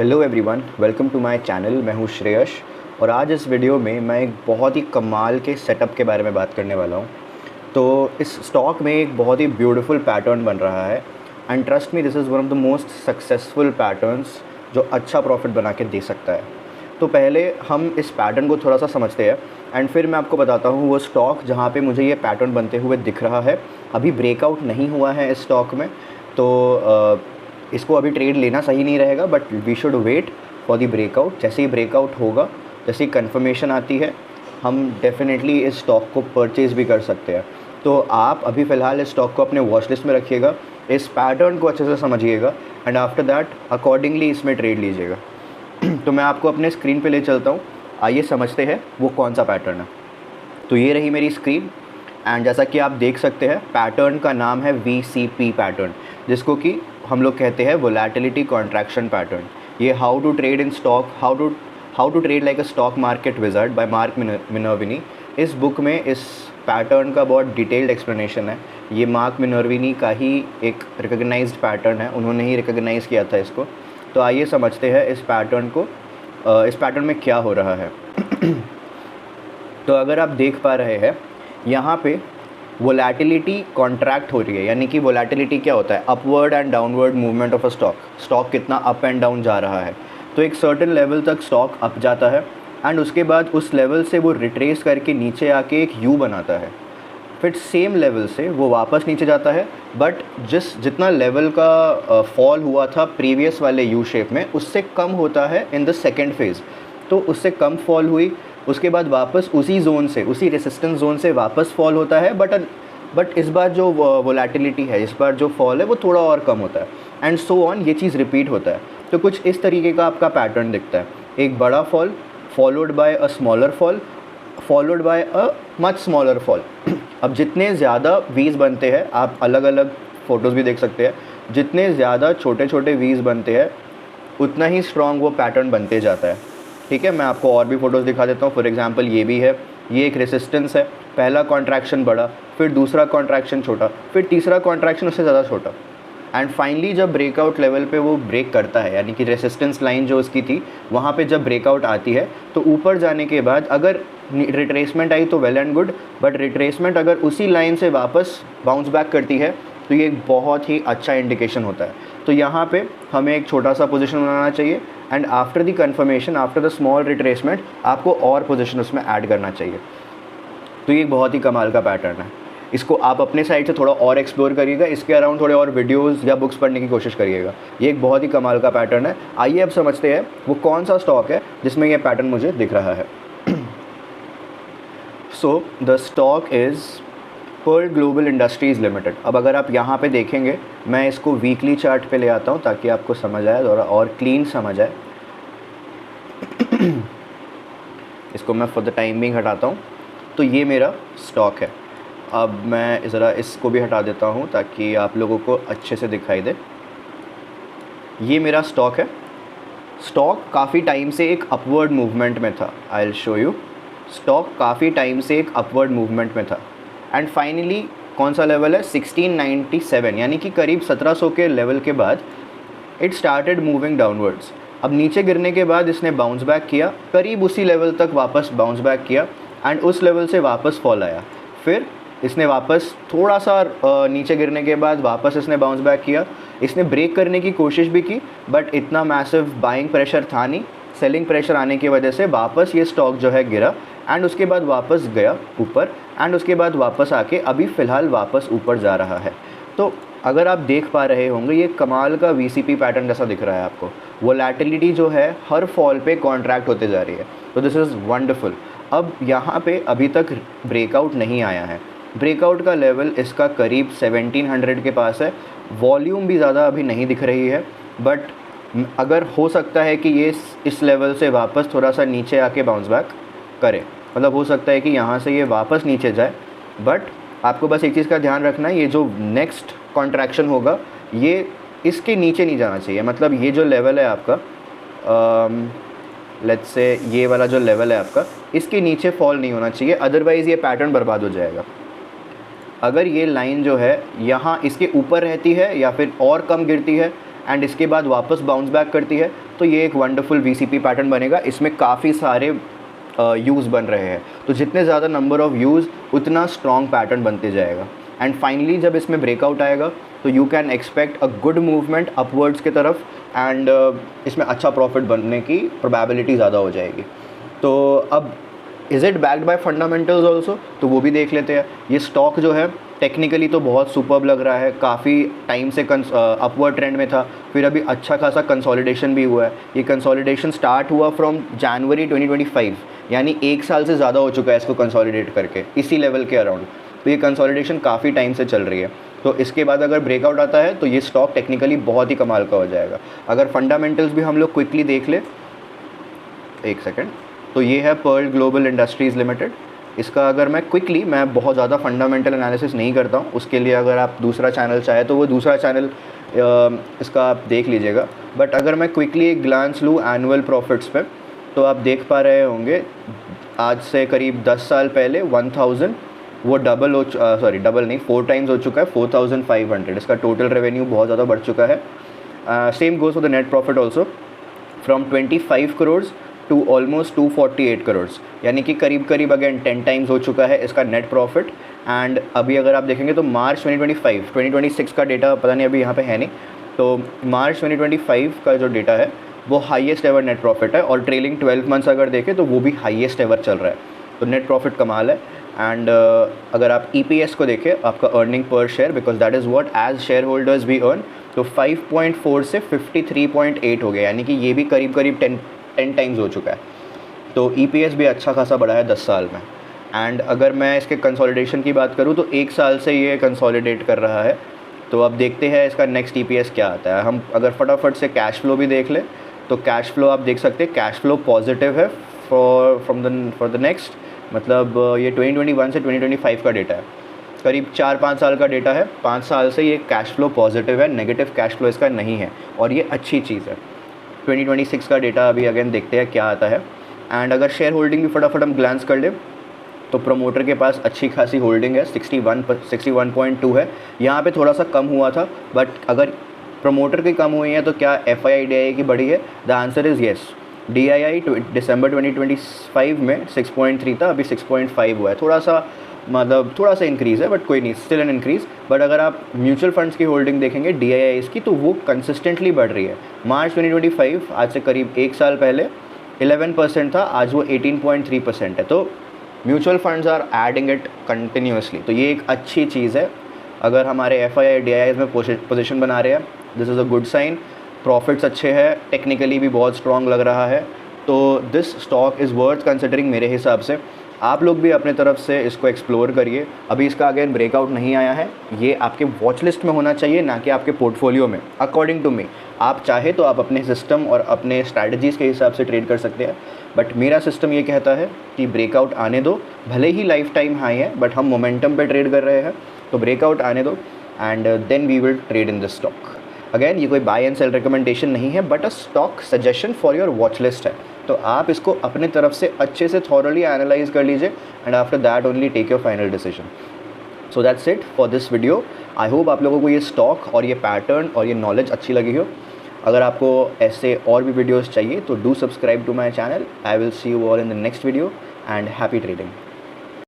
Hello everyone, welcome to my channel. मैं हूँ श्रेयश और आज इस वीडियो में मैं एक बहुत ही कमाल के सेटअप के बारे में बात करने वाला हूँ। तो इस स्टॉक में एक बहुत ही ब्यूटीफुल पैटर्न बन रहा है and trust me, this is one of the most successful patterns जो अच्छा प्रॉफिट बना के दे सकता है। तो पहले हम इस पैटर्न को थोड़ा सा समझते हैं एंड फिर मैं आपको बताता हूँ वो स्टॉक जहाँ पे मुझे ये पैटर्न बनते हुए दिख रहा है। अभी ब्रेकआउट नहीं हुआ है इस स्टॉक में, तो इसको अभी ट्रेड लेना सही नहीं रहेगा, but we should wait for the breakout. जैसे ही ब्रेकआउट होगा, जैसे ही कन्फर्मेशन आती है, हम डेफिनेटली इस स्टॉक को परचेज़ भी कर सकते हैं। तो आप अभी फ़िलहाल इस स्टॉक को अपने वॉच लिस्ट में रखिएगा, इस पैटर्न को अच्छे से समझिएगा एंड आफ्टर दैट अकॉर्डिंगली इसमें ट्रेड लीजिएगा। तो मैं आपको अपने स्क्रीन पे ले चलता हूँ, आइए समझते हैं वो कौन सा पैटर्न है। तो ये रही मेरी स्क्रीन एंड जैसा कि आप देख सकते हैं पैटर्न का नाम है VCP पैटर्न, जिसको कि हम लोग कहते हैं वोलेटिलिटी कॉन्ट्रैक्शन पैटर्न। ये how to trade in stock, how to trade like a stock market wizard by Mark Minervini. इस बुक में इस पैटर्न का बहुत डिटेल्ड एक्सप्लेनेशन है। ये मार्क मिनर्विनी का ही एक रिकॉग्नाइज्ड पैटर्न है, उन्होंने ही रिकॉग्नाइज़ किया था इसको। तो आइए समझते हैं इस पैटर्न को, इस पैटर्न में क्या हो रहा है। तो अगर आप देख पा रहे हैं यहाँ पे वोलेटिलिटी कॉन्ट्रैक्ट हो रही है, यानी कि वोलेटिलिटी क्या होता है? Upward and downward movement of a stock कितना अप एंड डाउन जा रहा है। तो एक सर्टेन लेवल तक स्टॉक अप जाता है एंड उसके बाद उस लेवल से वो रिट्रेस करके नीचे आके एक यू बनाता है। फिर सेम लेवल से वो वापस नीचे जाता है, बट जितना लेवल का फॉल हुआ था प्रीवियस वाले यू शेप में, उससे कम होता है इन द सेकेंड फेज़। तो उससे कम फॉल हुई, उसके बाद वापस उसी जोन से, उसी रेसिस्टेंस जोन से वापस फॉल होता है, बट इस बार जो वोलेटिलिटी है, इस बार जो फॉल है वो थोड़ा और कम होता है एंड सो ऑन, ये चीज़ रिपीट होता है। तो कुछ इस तरीके का आपका पैटर्न दिखता है, एक बड़ा fall followed by a smaller fall followed by a much smaller fall. अब जितने ज़्यादा वीज़ बनते हैं, आप अलग अलग फ़ोटोज़ भी देख सकते हैं, जितने ज़्यादा छोटे छोटे वीज़ बनते हैं उतना ही स्ट्रॉन्ग वो पैटर्न बनते जाता है। ठीक है, मैं आपको और भी फ़ोटोज़ दिखा देता हूँ। फॉर एग्जांपल ये भी है, ये एक रेसिस्टेंस है, पहला कॉन्ट्रैक्शन बड़ा, फिर दूसरा कॉन्ट्रैक्शन छोटा, फिर तीसरा कॉन्ट्रैक्शन उससे ज़्यादा छोटा एंड फाइनली जब ब्रेकआउट लेवल पे वो ब्रेक करता है, यानी कि रेसिस्टेंस लाइन जो उसकी थी वहाँ पे जब ब्रेकआउट आती है, तो ऊपर जाने के बाद अगर रिट्रेसमेंट आई तो well and good, but retracement अगर उसी लाइन से वापस बाउंस बैक करती है तो ये एक बहुत ही अच्छा इंडिकेशन होता है। तो यहाँ पे हमें एक छोटा सा पोजीशन बनाना चाहिए and after the confirmation, after the small retracement, आपको और पोजीशन उसमें ऐड करना चाहिए। तो ये एक बहुत ही कमाल का पैटर्न है, इसको आप अपने साइड से थोड़ा और एक्सप्लोर करिएगा, इसके अराउंड थोड़े और वीडियोस या बुक्स पढ़ने की कोशिश करिएगा। ये एक बहुत ही कमाल का पैटर्न है। आइए अब समझते हैं वो कौन सा स्टॉक है जिसमें ये पैटर्न मुझे दिख रहा है। So the stock is Pearl Global Industries Limited. अब अगर आप यहाँ पे देखेंगे, मैं इसको वीकली चार्ट पे ले आता हूँ ताकि आपको समझ आए और क्लीन समझ आए। इसको मैं फॉर द टाइम बिंग हटाता हूँ। तो ये मेरा स्टॉक है। अब मैं ज़रा इसको भी हटा देता हूँ ताकि आप लोगों को अच्छे से दिखाई दे। ये मेरा स्टॉक है। स्टॉक काफ़ी टाइम से एक अपवर्ड मूवमेंट में था। I will show you. Stock काफ़ी टाइम से एक अपवर्ड मूवमेंट में था एंड फाइनली कौन सा लेवल है? 1697, यानी कि करीब 1700 के लेवल के बाद इट स्टार्टेड मूविंग डाउनवर्ड्स। अब नीचे गिरने के बाद इसने बाउंस बैक किया, करीब उसी लेवल तक वापस बाउंस बैक किया एंड उस लेवल से वापस फॉल आया। फिर इसने वापस थोड़ा सा नीचे गिरने के बाद वापस इसने बाउंस बैक किया। इसने ब्रेक करने की कोशिश भी की, बट इतना मैसिव बाइंग प्रेशर था नहीं, सेलिंग प्रेशर आने की वजह से वापस ये स्टॉक जो है गिरा एंड उसके बाद वापस गया ऊपर एंड उसके बाद वापस आके अभी फ़िलहाल वापस ऊपर जा रहा है। तो अगर आप देख पा रहे होंगे, ये कमाल का VCP पैटर्न जैसा दिख रहा है आपको। वोलेटिलिटी जो है हर फॉल पे कॉन्ट्रैक्ट होते जा रही है, तो दिस इज़ वंडरफुल। अब यहाँ पे अभी तक ब्रेकआउट नहीं आया है। ब्रेकआउट का लेवल इसका करीब 1700 के पास है। वॉल्यूम भी ज़्यादा अभी नहीं दिख रही है, बट अगर हो सकता है कि ये इस लेवल से वापस थोड़ा सा नीचे आके बाउंस बैक करे, मतलब हो सकता है कि यहाँ से ये वापस नीचे जाए, बट आपको बस एक चीज़ का ध्यान रखना है, ये जो नेक्स्ट कॉन्ट्रैक्शन होगा ये इसके नीचे नहीं जाना चाहिए। मतलब ये जो लेवल है आपका, लेट्स से ये वाला जो लेवल है आपका, इसके नीचे फॉल नहीं होना चाहिए, अदरवाइज़ ये पैटर्न बर्बाद हो जाएगा। अगर ये लाइन जो है यहाँ इसके ऊपर रहती है या फिर और कम गिरती है एंड इसके बाद वापस बाउंस बैक करती है, तो ये एक वंडरफुल VCP पैटर्न बनेगा। इसमें काफ़ी सारे यूज़ बन रहे हैं, तो जितने ज़्यादा नंबर ऑफ़ यूज़ उतना स्ट्रॉन्ग पैटर्न बनते जाएगा। एंड फाइनली जब इसमें ब्रेकआउट आएगा तो you can expect a good movement upwards की तरफ, एंड इसमें अच्छा प्रॉफिट बनने की प्रोबेबिलिटी ज़्यादा हो जाएगी। तो अब is it backed by fundamentals also, तो वो भी देख लेते हैं। ये स्टॉक जो है टेक्निकली तो बहुत सुपर्ब लग रहा है, काफ़ी टाइम से अपवर्ड ट्रेंड में था, फिर अभी अच्छा खासा कंसोलिडेशन भी हुआ है। ये कंसोलिडेशन स्टार्ट हुआ फ्रॉम जनवरी 2025, यानी 1 साल से ज़्यादा हो चुका है इसको कंसोलिडेट करके इसी लेवल के अराउंड। तो ये कंसोलिडेशन काफ़ी टाइम से चल रही है, तो इसके बाद अगर ब्रेकआउट आता है तो ये स्टॉक टेक्निकली बहुत ही कमाल का हो जाएगा। अगर फंडामेंटल्स भी हम लोग क्विकली देख ले, एक सेकेंड, तो ये है पर्ल ग्लोबल इंडस्ट्रीज़ लिमिटेड। इसका अगर मैं बहुत ज़्यादा फंडामेंटल एनालिसिस नहीं करता हूँ, उसके लिए अगर आप दूसरा चैनल चाहे तो वो दूसरा चैनल इसका आप देख लीजिएगा। बट अगर मैं क्विकली एक ग्लांस लूँ एनुअल प्रॉफिट्स पे, तो आप देख पा रहे होंगे आज से करीब 10 साल पहले 1000 वो डबल 4 टाइम्स हो चुका है, 4500। इसका टोटल रेवेन्यू बहुत ज़्यादा बढ़ चुका है। Same goes for the net profit also, from 25 crore to almost 248 crore, यानी कि करीब अगेन 10 टाइम्स हो चुका है इसका नेट प्रॉफिट। एंड अभी अगर आप देखेंगे तो मार्च 2026 का डेटा पता नहीं, अभी यहाँ पे है नहीं, तो मार्च 2025 का जो डेटा है वो हाईएस्ट एवर नेट प्रॉफिट है, और ट्रेलिंग 12 मंथ्स अगर देखें तो वो भी हाईएस्ट एवर चल रहा है। तो नेट प्रॉफिट कमाल है। एंड अगर आप EPS को देखें, आपका अर्निंग पर share, because that is what as shareholders we earn, तो 5.4 से 53.8 हो गया, यानी कि ये भी करीब 10 टाइम्स हो चुका है। तो EPS भी अच्छा खासा बढ़ा है 10 साल में। एंड अगर मैं इसके कंसोलिडेशन की बात करूँ तो 1 साल से ये कंसोलिडेट कर रहा है। तो अब देखते हैं इसका नेक्स्ट EPS क्या आता है। हम अगर फटाफट से कैश फ्लो भी देख लें, तो कैश फ्लो आप देख सकते हैं, कैश फ्लो पॉजिटिव है फॉर द नेक्स्ट, मतलब ये 2021 से 2025 का डेटा है, करीब 4-5 साल का डेटा है। 5 साल से ये कैश फ्लो पॉजिटिव है, नेगेटिव कैश फ्लो इसका नहीं है, और ये अच्छी चीज़ है। 2026 का डेटा अभी अगेन देखते हैं क्या आता है। एंड अगर शेयर होल्डिंग भी फटाफट हम ग्लांस कर लें, तो प्रमोटर के पास अच्छी खासी होल्डिंग है, 61.2 है। यहाँ पे थोड़ा सा कम हुआ था, बट अगर प्रमोटर की कम हुई है तो क्या FII DII की बढ़ी है? The answer is yes. DII दिसंबर 2025 में 6.3 था, अभी 6.5 हुआ है। थोड़ा सा इंक्रीज़ है, बट कोई नहीं, स्टिल एन इंक्रीज़। बट अगर आप म्यूचुअल फंड्स की होल्डिंग देखेंगे DIIs की, तो वो कंसिस्टेंटली बढ़ रही है। मार्च 2025 आज से करीब 1 साल पहले 11% था, आज वो 18.3% है। तो mutual funds are adding it continuously, तो ये एक अच्छी चीज़ है। अगर हमारे FII DIIs में पोजीशन बना रहे हैं, this is a good sign. Profits अच्छे हैं, टेक्निकली भी बहुत स्ट्रॉन्ग लग रहा है, तो this stock is worth considering मेरे हिसाब से। आप लोग भी अपने तरफ से इसको एक्सप्लोर करिए। अभी इसका अगेन ब्रेकआउट नहीं आया है, ये आपके वॉच लिस्ट में होना चाहिए, ना कि आपके पोर्टफोलियो में, अकॉर्डिंग टू मी। आप चाहे तो आप अपने सिस्टम और अपने स्ट्रैटेजीज़ के हिसाब से ट्रेड कर सकते हैं, बट मेरा सिस्टम ये कहता है कि ब्रेकआउट आने दो, भले ही लाइफ टाइम हाई है, बट हम मोमेंटम पे ट्रेड कर रहे हैं, तो ब्रेकआउट आने दो, and then we will trade in this stock. Again ये कोई बाय एंड सेल रिकमेंडेशन नहीं है, but a stock suggestion for your watch list है। तो आप इसको अपने तरफ से अच्छे से थॉरली एनालाइज कर लीजिए, and after that only take your final decision. So that's it for this video. I hope आप लोगों को ये स्टॉक और ये पैटर्न और ये नॉलेज अच्छी लगी हो। अगर आपको ऐसे और भी वीडियोस चाहिए तो do subscribe to my channel. I will see you all in the next video, and happy trading.